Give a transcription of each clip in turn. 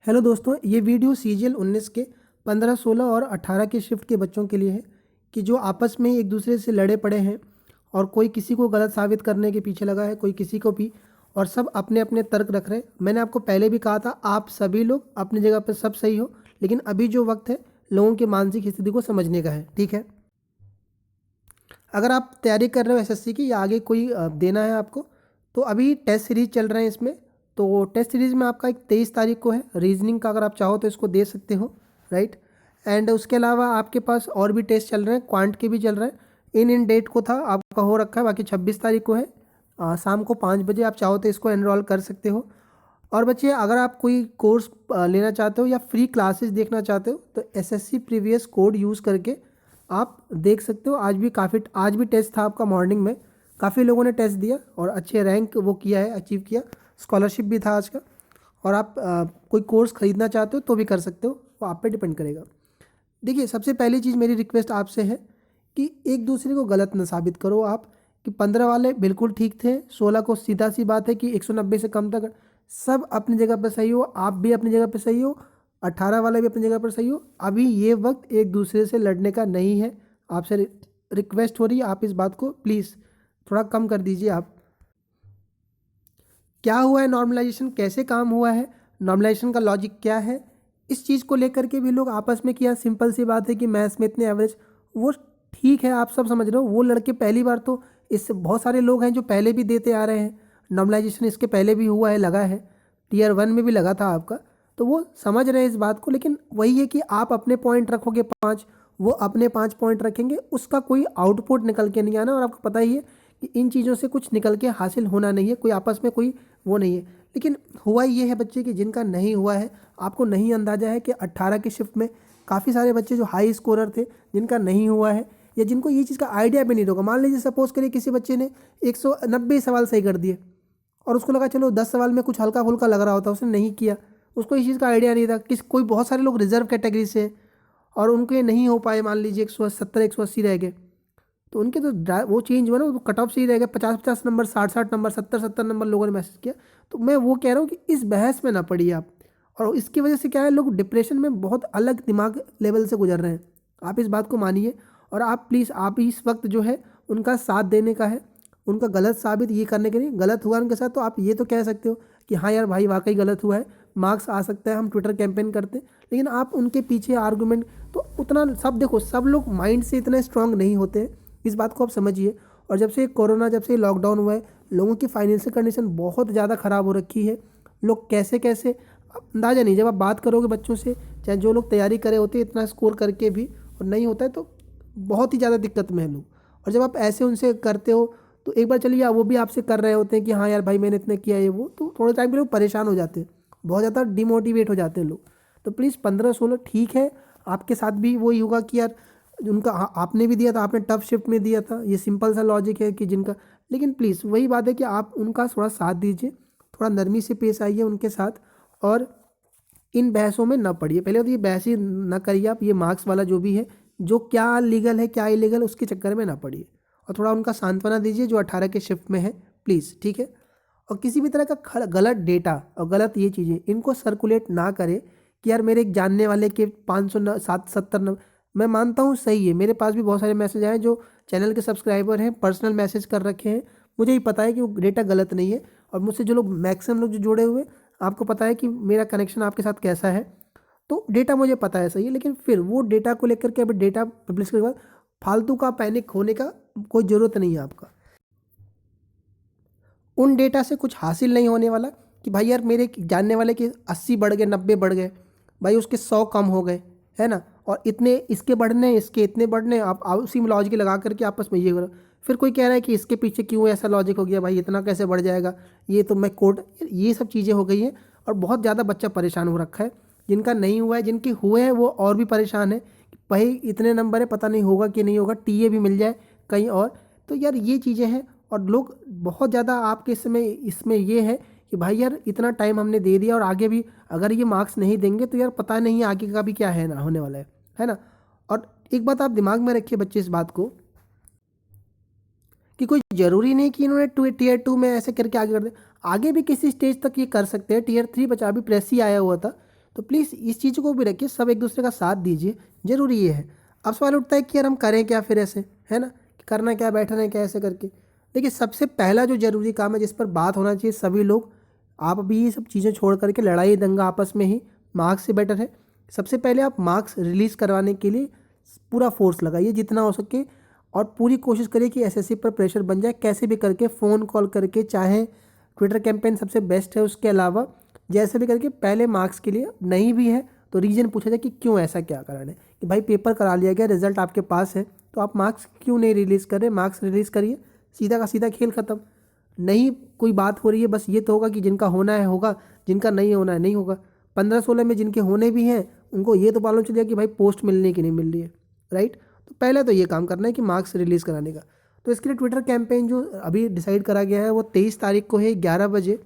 Hello दोस्तों, ये video CGL 19 के 15, 16 और 18 के शिफ्ट के बच्चों के लिए है कि जो आपस में एक दूसरे से लड़े पड़े हैं और कोई किसी को गलत साबित करने के पीछे लगा है, कोई किसी को भी, और सब अपने अपने तर्क रख रहे हैं। मैंने आपको पहले भी कहा था, आप सभी लोग अपनी जगह पर सब सही हो, लेकिन अभी जो वक्त है लोगों की मानसिक स्थिति को समझने का है। ठीक है, अगर आप तैयारी कर रहे हो एसएससी की या आगे कोई देना है आपको, तो अभी टेस्ट सीरीज चल रहे हैं इसमें। तो टेस्ट सीरीज में आपका एक 23 तारीख को है रीजनिंग का, अगर आप चाहो तो इसको दे सकते हो, राइट। एंड उसके अलावा आपके पास और भी टेस्ट चल रहे हैं, क्वांट के भी चल रहे हैं। इन डेट को था आपका हो रखा है, बाकी 26 तारीख को है शाम को 5 बजे। आप चाहो तो इसको एनरोल कर सकते हो। और बच्चे, अगर आप कोई कोर्स लेना चाहते हो या फ्री क्लासेस देखना चाहते हो तो एसएससी प्रीवियस कोड यूज़ करके आप देख सकते हो। आज भी टेस्ट था आपका मॉर्निंग में, काफ़ी लोगों ने टेस्ट दिया और अच्छे रैंक वो किया है, अचीव किया। स्कॉलरशिप भी था आज का। और आप कोई कोर्स ख़रीदना चाहते हो तो भी कर सकते हो, वो आप पे डिपेंड करेगा। देखिए, सबसे पहली चीज़ मेरी रिक्वेस्ट आपसे है कि एक दूसरे को गलत न साबित करो आप, कि 15 वाले बिल्कुल ठीक थे, 16 को सीधा सी बात है कि 190 से कम तक सब अपनी जगह पर सही हो, आप भी अपनी जगह पर सही हो, 18 वाला भी अपनी जगह पर सही हो। अभी ये वक्त एक दूसरे से लड़ने का नहीं है। आपसे रिक्वेस्ट हो रही है, आप इस बात को प्लीज़ थोड़ा कम कर दीजिए। आप क्या हुआ है, नॉर्मलाइजेशन कैसे काम हुआ है, नॉर्मलाइजेशन का लॉजिक क्या है, इस चीज़ को लेकर के भी लोग आपस में किया। सिंपल सी बात है कि मैथ्स में इतने एवरेज, वो ठीक है, आप सब समझ रहे हो। वो लड़के पहली बार तो, इससे बहुत सारे लोग हैं जो पहले भी देते आ रहे हैं। नॉर्मलाइजेशन इसके पहले भी हुआ है, लगा है, टीयर 1 में भी लगा था आपका, तो वो समझ रहे हैं इस बात को। लेकिन वही है कि आप अपने पॉइंट रखोगे 5, वो अपने 5 पॉइंट रखेंगे, उसका कोई आउटपुट निकल के नहीं आना। और आपको पता ही है कि इन चीज़ों से कुछ निकल के हासिल होना नहीं है, कोई आपस में कोई वो नहीं है। लेकिन हुआ ये है बच्चे कि जिनका नहीं हुआ है, आपको नहीं अंदाज़ा है कि 18 की शिफ्ट में काफ़ी सारे बच्चे जो हाई स्कोरर थे, जिनका नहीं हुआ है या जिनको ये चीज़ का आइडिया भी नहीं होगा। मान लीजिए सपोज करिए किसी बच्चे ने 190 सवाल सही कर दिए और उसको लगा चलो 10 सवाल में कुछ हल्का फुल्का लग रहा होता, उसने नहीं किया, उसको इस चीज़ का आइडिया नहीं था। कोई बहुत सारे लोग रिजर्व कैटेगरी से हैं और उनके नहीं हो पाए, मान लीजिए 170 180 रह गए, तो उनके तो वो चेंज हुआ ना, वो कट ऑफ से ही रह गया। 50 नंबर, 60 नंबर, 70 नंबर लोगों ने मैसेज किया। तो मैं वो कह रहा हूँ कि इस बहस में ना पड़िए आप। और इसकी वजह से क्या है, लोग डिप्रेशन में बहुत अलग दिमाग लेवल से गुजर रहे हैं। आप इस बात को मानिए और आप प्लीज़, आप इस वक्त जो है उनका साथ देने का है, उनका गलत साबित ये करने के लिए। गलत हुआ उनके साथ तो आप ये तो कह सकते हो कि हाँ यार भाई वाकई गलत हुआ है, मार्क्स आ सकता है, हम ट्विटर कैंपेन करते हैं। लेकिन आप उनके पीछे आर्गूमेंट तो उतना, सब देखो, सब लोग माइंड से इतने स्ट्रांग नहीं होते हैं, इस बात को आप समझिए। और जब से लॉकडाउन हुआ है, लोगों की फाइनेंशियल कंडीशन बहुत ज़्यादा ख़राब हो रखी है। लोग कैसे कैसे, अंदाज़ा नहीं। जब आप बात करोगे बच्चों से, चाहे जो लोग तैयारी करे होते हैं, इतना स्कोर करके भी और नहीं होता है, तो बहुत ही ज़्यादा दिक्कत में है लोग। और जब आप ऐसे उनसे करते हो तो एक बार चलिए, वो भी आपसे कर रहे होते हैं कि हाँ यार भाई मैंने इतने किया ये वो, तो थोड़े टाइम के लोग परेशान हो जाते हैं, बहुत ज़्यादा डिमोटिवेट हो जाते हैं लोग। तो प्लीज़ 15 16 ठीक है, आपके साथ भी वही होगा कि यार उनका आपने भी दिया था, आपने टफ शिफ्ट में दिया था, ये सिंपल सा लॉजिक है कि जिनका। लेकिन प्लीज़ वही बात है कि आप उनका थोड़ा साथ दीजिए, थोड़ा नरमी से पेश आइए उनके साथ, और इन बहसों में ना पड़िए। पहले तो ये बहस ही ना करिए आप, ये मार्क्स वाला जो भी है, जो क्या लीगल है क्या इलीगल, उसके चक्कर में ना पड़िए। और थोड़ा उनका सांत्वना दीजिए जो 18 के शिफ्ट में है, प्लीज़, ठीक है। और किसी भी तरह का गलत डेटा और गलत ये चीज़ें इनको सर्कुलेट ना करें कि यार मेरे एक जानने वाले के 500 70 मैं मानता हूँ सही है, मेरे पास भी बहुत सारे मैसेज आए जो चैनल के सब्सक्राइबर हैं, पर्सनल मैसेज कर रखे हैं। मुझे ही पता है कि वो डेटा गलत नहीं है। और मुझसे जो लोग, मैक्सिमम लोग जो जुड़े हुए, आपको पता है कि मेरा कनेक्शन आपके साथ कैसा है, तो डेटा मुझे पता है सही है। लेकिन फिर वो डेटा को लेकर के, अभी डेटा पब्लिश करने के बाद फालतू का पैनिक होने का कोई ज़रूरत नहीं है आपका। उन डेटा से कुछ हासिल नहीं होने वाला कि भाई यार मेरे जानने वाले के 80 बढ़ गए, 90 बढ़ गए, भाई उसके 100 कम हो गए, है ना। और इतने इसके बढ़ने, इसके इतने बढ़ने, आप उसी में लॉजिक लगा करके आपस में ये करो। फिर कोई कह रहा है कि इसके पीछे क्यों ऐसा लॉजिक हो गया, भाई इतना कैसे बढ़ जाएगा, ये तो मैं कोड, ये सब चीज़ें हो गई हैं। और बहुत ज़्यादा बच्चा परेशान हो रखा है, जिनका नहीं हुआ है, जिनके हुए हैं वो और भी परेशान है। भाई इतने नंबर है, पता नहीं होगा कि नहीं होगा, टीए भी मिल जाए कहीं और। तो यार ये चीज़ें हैं। और लोग बहुत ज़्यादा आपके समय इसमें ये है कि भाई यार इतना टाइम हमने दे दिया और आगे भी अगर ये मार्क्स नहीं देंगे तो यार पता नहीं आगे का भी क्या है ना होने वाला है ना। और एक बात आप दिमाग में रखिए बच्चे, इस बात को कि कोई ज़रूरी नहीं कि इन्होंने टीयर 2 में ऐसे करके आगे कर दे। आगे भी किसी स्टेज तक ये कर सकते हैं। टीयर 3 बचा, अभी प्रेस ही आया हुआ था, तो प्लीज़ इस चीज़ को भी रखिए, सब एक दूसरे का साथ दीजिए, ज़रूरी ये है। अब सवाल उठता है कि यार हम करें क्या फिर ऐसे, है ना, कि करना क्या, बैठना है क्या ऐसे करके। देखिए सबसे पहला जो ज़रूरी काम है जिस पर बात होना चाहिए सभी लोग, आप अभी ये सब चीज़ें छोड़ करके लड़ाई दंगा आपस में ही, मार्क्स से बेटर है। सबसे पहले आप मार्क्स रिलीज़ करवाने के लिए पूरा फोर्स लगाइए जितना हो सके, और पूरी कोशिश करिए कि एसएससी पर प्रेशर बन जाए, कैसे भी करके फ़ोन कॉल करके, चाहे ट्विटर कैंपेन सबसे बेस्ट है, उसके अलावा जैसे भी करके पहले मार्क्स के लिए, नहीं भी है तो रीज़न पूछा जाए कि क्यों, ऐसा क्या कारण है कि भाई पेपर करा लिया गया, रिजल्ट आपके पास है, तो आप मार्क्स क्यों नहीं रिलीज़ कर रहे। मार्क्स रिलीज़ करिए, सीधा का सीधा खेल ख़त्म। नहीं कोई बात हो रही है, बस ये तो होगा कि जिनका होना है होगा, जिनका नहीं होना है नहीं होगा। 15-16 में जिनके होने भी हैं उनको ये तो मालूम चल जाए कि भाई पोस्ट मिलने की नहीं मिल रही है, राइट। तो पहले तो ये काम करना है कि मार्क्स रिलीज़ कराने का। तो इसके लिए ट्विटर कैंपेन जो अभी डिसाइड करा गया है वो 23 तारीख को है 11 बजे,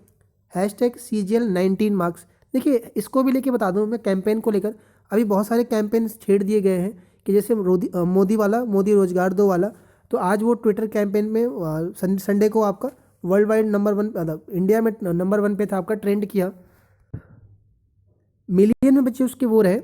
#CGL19 मार्क्स। देखिए इसको भी लेके बता दूं मैं, कैंपेन को लेकर अभी बहुत सारे कैंपेन छेड़ दिए गए हैं कि जैसे मोदी वाला, मोदी रोजगार दो वाला, तो आज वो ट्विटर कैंपेन में संडे को आपका वर्ल्ड वाइड नंबर 1, मतलब इंडिया में नंबर 1 पे था, आपका ट्रेंड किया, मिलियन में बच्चे उसके वो रहे।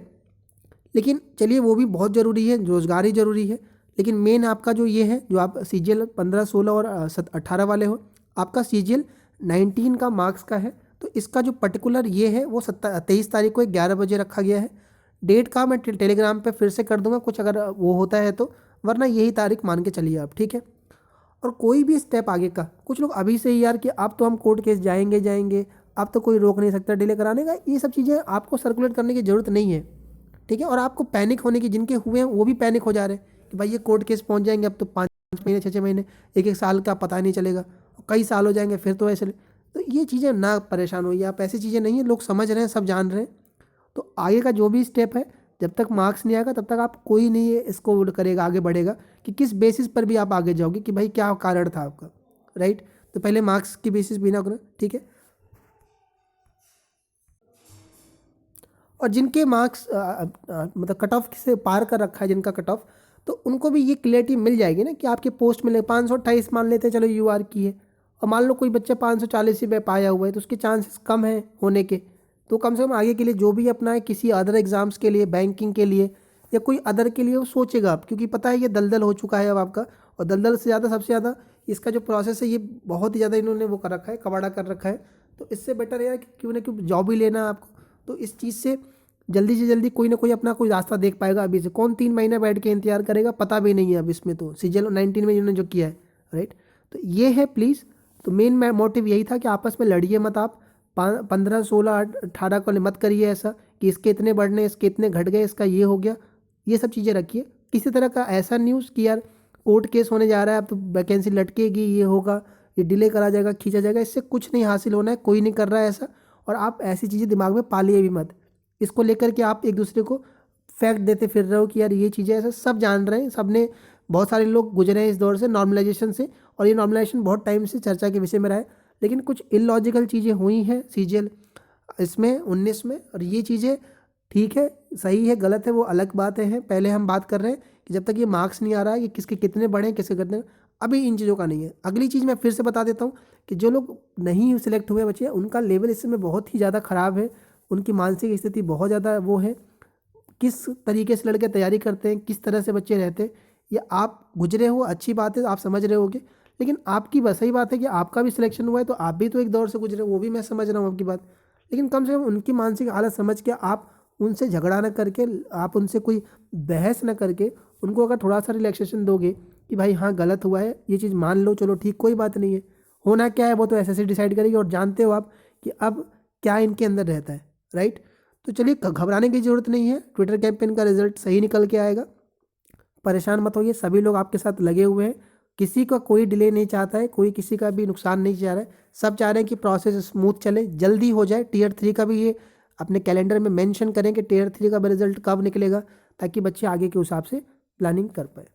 लेकिन चलिए वो भी बहुत ज़रूरी है, रोज़गार ही ज़रूरी है, लेकिन मेन आपका जो ये है, जो आप CGL 15, 16 और 18 वाले हो, आपका CGL 19 का मार्क्स का है। तो इसका जो पर्टिकुलर ये है वो 23 तारीख को 11 बजे रखा गया है। डेट का मैं टेलीग्राम पे फिर से कर दूंगा कुछ अगर वो होता है तो, वरना यही तारीख मान के चलिए आप, ठीक है। और कोई भी स्टेप आगे का, कुछ लोग अभी से ही यार कि अब तो हम कोर्ट केस जाएंगे जाएंगे, अब तो कोई रोक नहीं सकता डिले कराने का, ये सब चीज़ें आपको सर्कुलेट करने की ज़रूरत नहीं है, ठीक है। और आपको पैनिक होने की, जिनके हुए हैं वो भी पैनिक हो जा रहे हैं कि भाई ये कोर्ट केस पहुंच जाएंगे, अब तो 5 महीने 6 महीने, 1 साल का पता नहीं चलेगा, कई साल हो जाएंगे फिर तो ऐसे। तो ये चीज़ें ना परेशान होइए आप, ऐसी चीज़ें नहीं है, लोग समझ रहे हैं, सब जान रहे हैं। तो आगे का जो भी स्टेप है, जब तक मार्क्स नहीं आएगा तब तक आप, कोई नहीं है इसको करेगा, आगे बढ़ेगा कि किस बेसिस पर भी आप आगे जाओगे कि भाई क्या कारण था आपका, राइट। तो पहले मार्क्स की बेसिस बिना करो, ठीक है। और जिनके मार्क्स मतलब कट ऑफ से पार कर रखा है, जिनका कट ऑफ, तो उनको भी ये क्लियरिटी मिल जाएगी ना कि आपके पोस्ट मिले 528 मान लेते हैं, चलो UR की है, और मान लो कोई बच्चा 540 ही पे पाया हुआ है तो उसके चांसेस कम है होने के। तो कम से कम आगे के लिए जो भी अपना है, किसी अदर एग्जाम्स के लिए, बैंकिंग के लिए या कोई अदर के लिए, वो सोचेगा आप, क्योंकि पता है ये दलदल हो चुका है अब आपका। और दलदल से ज़्यादा, सबसे ज़्यादा इसका जो प्रोसेस है ये बहुत ही ज़्यादा इन्होंने वो कर रखा है, कबाड़ा कर रखा है। तो इससे बेटर है कि क्यों ना क्यों जॉब ही लेना है आपको, तो इस चीज़ से जल्दी से जल्दी कोई ना कोई अपना कोई रास्ता देख पाएगा। अभी से कौन 3 महीने बैठ के इंतजार करेगा, पता भी नहीं है अब इसमें। तो CGL 19 में इन्होंने जो किया है, राइट, तो ये है प्लीज़। तो मेन मोटिव यही था कि आपस में लड़िए मत आप, 15, 16, 18 को मत करिए ऐसा कि इसके इतने बढ़ने, इसके इतने घट गए, इसका ये हो गया, ये सब चीज़ें रखिए। किसी तरह का ऐसा न्यूज़ कि यार कोर्ट केस होने जा रहा है, अब तो वैकेंसी लटकेगी, ये होगा, ये डिले करा जाएगा, खींचा जाएगा, इससे कुछ नहीं हासिल होना है, कोई नहीं कर रहा है ऐसा। और आप ऐसी चीज़ें दिमाग में पालिए भी मत, इसको लेकर के आप एक दूसरे को फैक्ट देते फिर रहे हो कि यार ये चीज़ें ऐसा, सब जान रहे हैं, सब ने, बहुत सारे लोग गुजरे हैं इस दौर से, नॉर्मलाइजेशन से, और ये नॉर्मलाइजेशन बहुत टाइम से चर्चा के विषय में रहा है। लेकिन कुछ इलॉजिकल चीज़ें हुई हैं CGL इसमें 19 में, और ये चीज़ें ठीक है, सही है, गलत है, वो अलग बातें हैं। पहले हम बात कर रहे हैं कि जब तक ये मार्क्स नहीं आ रहा है कि किसके कितने बढ़े, किसके कितने, अभी इन चीज़ों का नहीं है। अगली चीज़ मैं फिर से बता देता हूँ कि जो लोग नहीं सिलेक्ट हुए बच्चे, उनका लेवल इस समय बहुत ही ज़्यादा ख़राब है, उनकी मानसिक स्थिति बहुत ज़्यादा वो है, किस तरीके से लड़के तैयारी करते हैं, किस तरह से बच्चे रहते हैं, ये आप गुजरे हो, अच्छी बात है, आप समझ रहे होगे। लेकिन आपकी बस सही बात है कि आपका भी सिलेक्शन हुआ है, तो आप भी तो एक दौर से गुजरे, वो भी मैं समझ रहा हूँ आपकी बात। लेकिन कम से कम उनकी मानसिक हालत समझ के आप उनसे झगड़ा ना करके, आप उनसे कोई बहस ना करके, उनको अगर थोड़ा सा रिलैक्सेशन दोगे कि भाई हाँ गलत हुआ है, ये चीज़ मान लो, चलो ठीक, कोई बात नहीं है, होना क्या है वो तो एसएससी डिसाइड करेगी। और जानते हो आप कि अब क्या इनके अंदर रहता है, राइट। तो चलिए घबराने की ज़रूरत नहीं है, ट्विटर कैंपेन का रिजल्ट सही निकल के आएगा, परेशान मत होइए, सभी लोग आपके साथ लगे हुए हैं, किसी का कोई डिले नहीं चाहता है, कोई किसी का भी नुकसान नहीं चाह रहा है, सब चाह रहे हैं कि प्रोसेस स्मूथ चले, जल्दी हो जाए। Tier 3 का भी ये अपने कैलेंडर में मेंशन करें कि Tier 3 का भी रिजल्ट कब निकलेगा, ताकि बच्चे आगे के हिसाब से प्लानिंग कर पाए।